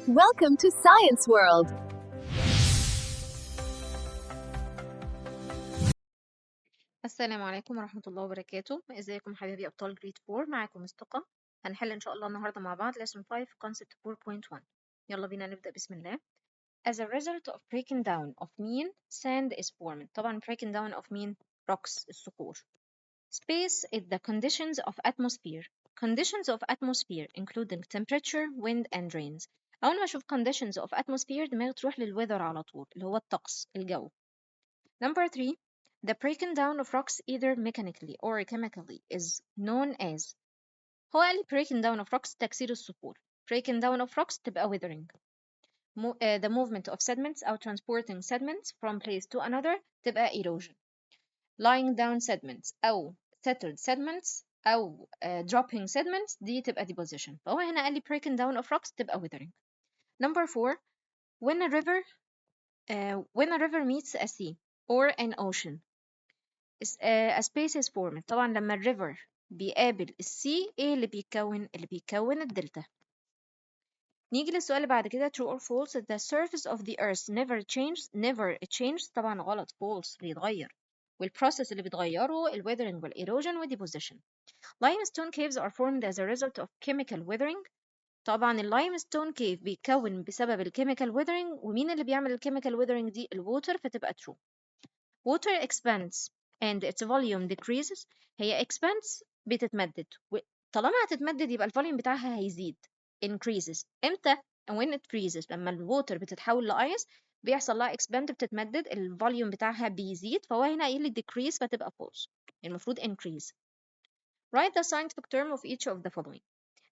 Welcome to Science World. السلام عليكم ورحمة الله وبركاته. ازيكم حبايبي أبطال جريد 4؟ معاكم مصطفى. هنحل إن شاء الله النهاردة مع بعض lesson 5 concept 4.1. يلا بينا نبدأ بسم الله. As a result of breaking down of mean, sand is formed. طبعا breaking down of mean rocks الصخور. Space is the conditions of atmosphere. Conditions of atmosphere including temperature, wind and rains. أول ما أشوف conditions of atmosphere دماغي تروح للweather على طول اللي هو الطقس الجو. Number 3, the breaking down of rocks either mechanically or chemically is known as. هو قال لي breaking down of rocks تكسير الصخور. breaking down of rocks تبقى weathering. The movement of sediments أو transporting sediments from place to another تبقى erosion. lying down sediments أو settled sediments أو dropping sediments دي تبقى deposition. فهو هنا قال لي breaking down of rocks تبقى weathering. Number 4, when a river meets a sea or an ocean a space is formed. طبعا لما الريفر بيقابل السي ايه اللي بيكون الدلتا. نيجي للسؤال اللي بعد كده true or false. the surface of the earth never changes. طبعا غلط false بيتغير. والبروسيس اللي بتغيره weathering erosion deposition. limestone caves are formed as a result of chemical weathering. طبعا limestone cave بيتكون بسبب الكيميكال weathering. ومين اللي بيعمل الكيميكال weathering دي؟ الووتر، فتبقى true. water expands and its volume decreases. هي expands بتتمدد، طالما هتتمدد يبقى الفوليوم بتاعها هيزيد increases. امتى؟ when it freezes. لما الووتر بتتحول لأيس بيحصل لها expand بتتمدد الفوليوم بتاعها بيزيد. فهو هنا قايل لي decrease فتبقى false، المفروض increase. Write the scientific term of each of the following.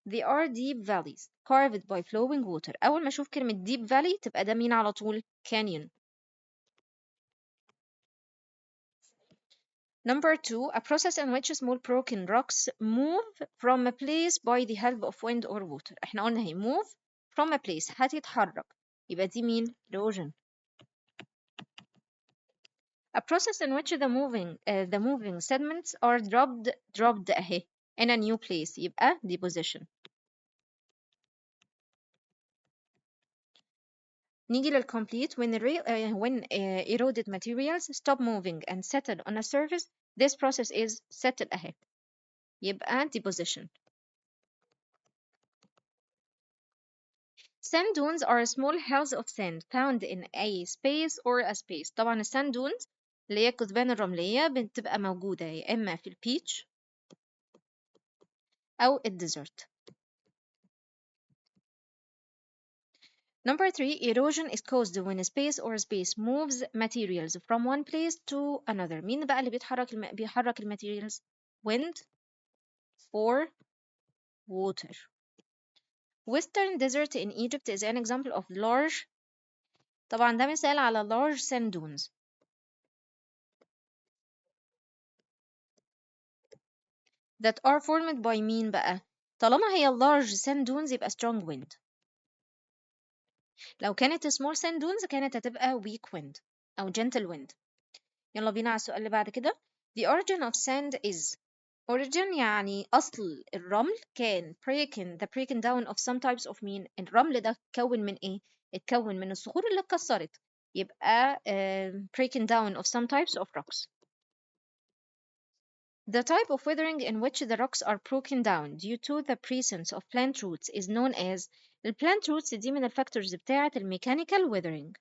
They are deep valleys carved by flowing water. أول ما أشوف كلمة deep valley تبقى ده مين على طول؟ canyon. Number 2, a process in which small broken rocks move from a place by the help of wind or water. احنا قلنا هي move from a place هتتحرك، يبقى دي مين؟ erosion. A process in which the moving sediments are dropped اهي in a new place يبقى deposition. نيجي للcomplete. when eroded materials stop moving and settle on a surface, this process is settle اهي يبقى deposition. Sand dunes are small hills of sand found in a space or a space. طبعا الساند دونز اللي هي الكثبان الرملية بتبقى موجودة يا إما في البيتش أو الديزرت. Number 3, erosion is caused when a space or space moves materials from one place to another. مين بقى اللي بيحرك الماتيريالز؟ wind or water. Western desert in Egypt is an example of large. طبعا ده مثال على large sand dunes that are formed by مين بقى؟ طالما هي large sand dunes يبقى strong wind. لو كانت small sand dunes كانت هتبقى weak wind أو gentle wind. يلا بينا على السؤال اللي بعد كده. The origin of sand is. origin يعني أصل الرمل كان the breaking down of some types of مين؟ الرمل ده اتكون من إيه؟ اتكون من الصخور اللي اتكسرت. يبقى breaking down of some types of rocks. The type of weathering in which the rocks are broken down due to the presence of plant roots is known as. plant roots دي من الفاكتورز بتاعة mechanical weathering.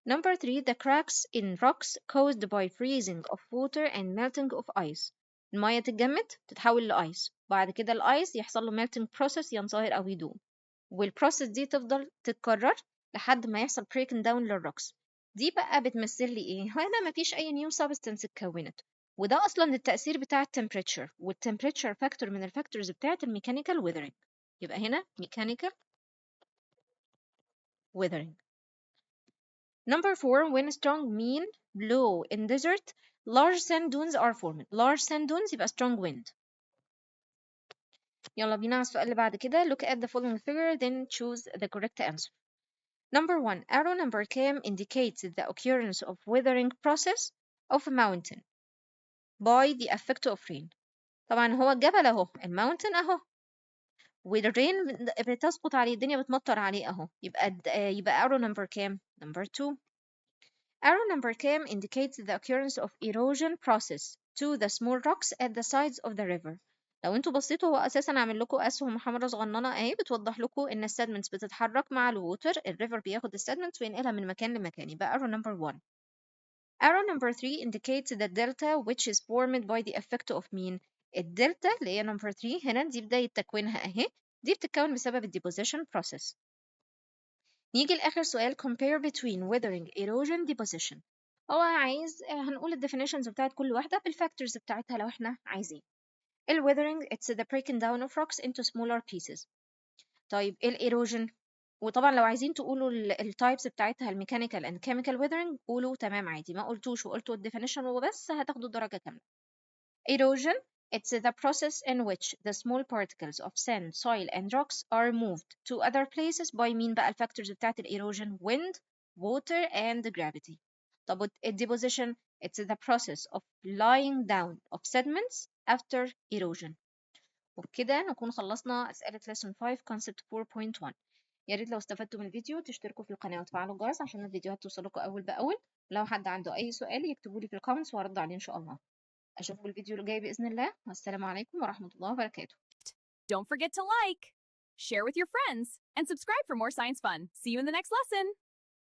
Number 3, the cracks in rocks caused by freezing of water and melting of ice. المية تتجمد تتحول لأيس، بعد كده الأيس يحصل له melting process ينصهر أو يدوب، والبروسيس دي تفضل تتكرر لحد ما يحصل breaking down للروكس. دي بقى بتمثل لي ايه؟ هنا مفيش اي نيو سبستانس اتكونت، وده اصلا التأثير بتاع التمبريتشر، والتمبريتشر فاكتور من الفاكتورز بتاعت الميكانيكال ويذرنج. يبقى هنا ميكانيكال weathering. Number 4, when strong mean blow in desert, large sand dunes are formed. large sand dunes يبقى strong wind. يلا بينا على السؤال اللي بعد كده. look at the following figure then choose the correct answer. Number 1, arrow number كام indicates the occurrence of weathering process of a mountain by the effect of rain. طبعا هو الجبل اهو، الماونتن اهو، والرين بتسقط عليه، الدنيا بتمطر عليه اهو. يبقى arrow number كام؟ number 2. Arrow number كام indicates the occurrence of erosion process to the small rocks at the sides of the river. لو انتوا بصيتوا هو اساسا عامل لكم اسهم حمراء صغننه اهي بتوضح لكم ان السيدمنتس بتتحرك مع الووتر، الريفر بياخد السيدمنتس وينقلها من مكان لمكان. يبقى arrow number 1. Arrow number 3 indicates the delta which is formed by the effect of مين؟ الدلتا اللي هي number 3 هنا دي بداية تكوينها اهي، دي بتتكون بسبب ال deposition process. نيجي لآخر سؤال compare between weathering, erosion, deposition. هو عايز هنقول ال definitions بتاعت كل واحدة بالفاكتورز بتاعتها لو احنا عايزين. ال weathering it's the breaking down of rocks into smaller pieces. طيب ال erosion، وطبعا لو عايزين تقولوا التايبس بتاعتها الميكانيكال and chemical weathering قولوا تمام عادي، ما قلتوش وقلتوا الديفينيشن وبس هتاخدوا درجة كاملة. Erosion it's the process in which the small particles of sand, soil and rocks are moved to other places by مين بقى الفاكتورز بتاعت erosion؟ wind, water and gravity. طب deposition it's the process of lying down of sediments after erosion. وبكده نكون خلصنا أسئلة lesson 5 concept 4.1. يا ريت لو استفدتوا من الفيديو تشتركوا في القناة وتفعلوا الجرس عشان الفيديوهات توصلكوا أول بأول. لو حد عنده أي سؤال يكتبوا لي في الكومنتس وأرد عليه إن شاء الله. أشوفكم الفيديو اللي جاي بإذن الله، والسلام عليكم ورحمة الله وبركاته. Don't forget to like, share with your friends, and subscribe for more science fun. See you in the next lesson!